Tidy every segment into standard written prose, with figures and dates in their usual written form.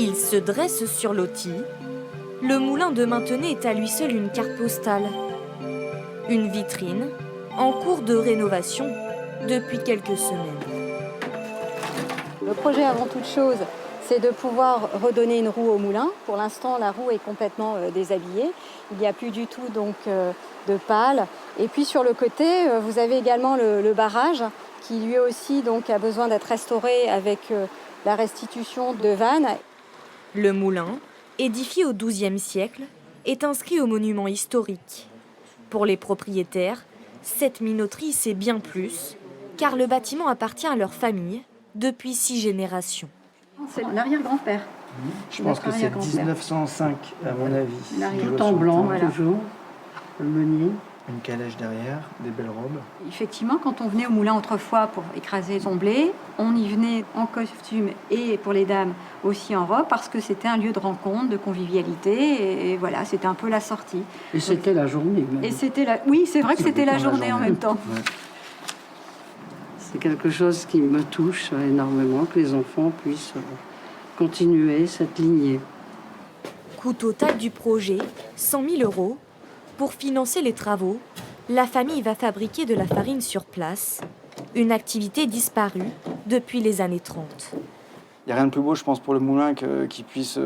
Il se dresse sur l'ottis. Le moulin de Maintenay est à lui seul une carte postale. Une vitrine en cours de rénovation depuis quelques semaines. Le projet avant toute chose, c'est de pouvoir redonner une roue au moulin. Pour l'instant, la roue est complètement déshabillée. Il n'y a plus du tout donc, de pales. Et puis sur le côté, vous avez également le barrage qui lui aussi donc, a besoin d'être restauré avec la restitution de vannes. Le moulin, édifié au XIIe siècle, est inscrit au monument historique. Pour les propriétaires, cette minoterie, c'est bien plus, car le bâtiment appartient à leur famille depuis 6 générations. C'est l'arrière-grand-père. Je pense que c'est 1905 à mon avis. Tout en blanc, voilà. toujours. Le meunier. Une calèche derrière, des belles robes. Effectivement, quand on venait au moulin autrefois pour écraser son blé, on y venait en costume et pour les dames aussi en robe parce que c'était un lieu de rencontre, de convivialité et voilà, c'était un peu la sortie. Et c'était la journée. Même. Et c'était la... Oui, c'est vrai que c'était la journée en même temps. Ouais. C'est quelque chose qui me touche énormément, que les enfants puissent continuer cette lignée. Coût total du projet, 100 000 €. Pour financer les travaux, la famille va fabriquer de la farine sur place, une activité disparue depuis les années 30. Il n'y a rien de plus beau, je pense, pour le moulin qu'il puisse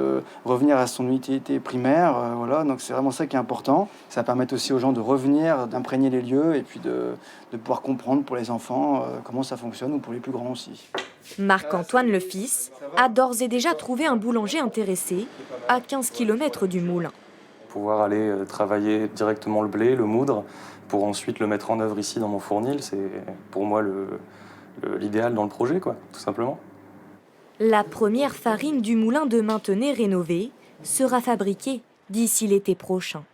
revenir à son utilité primaire. Voilà. Donc c'est vraiment ça qui est important. Ça va permettre aussi aux gens de revenir, d'imprégner les lieux et puis de pouvoir comprendre pour les enfants comment ça fonctionne ou pour les plus grands aussi. Marc-Antoine, le fils, a d'ores et déjà trouvé un boulanger intéressé à 15 km du moulin. Pouvoir aller travailler directement le blé, le moudre, pour ensuite le mettre en œuvre ici dans mon fournil, c'est pour moi l'idéal dans le projet, quoi, tout simplement. La première farine du moulin de Maintenay rénové sera fabriquée d'ici l'été prochain.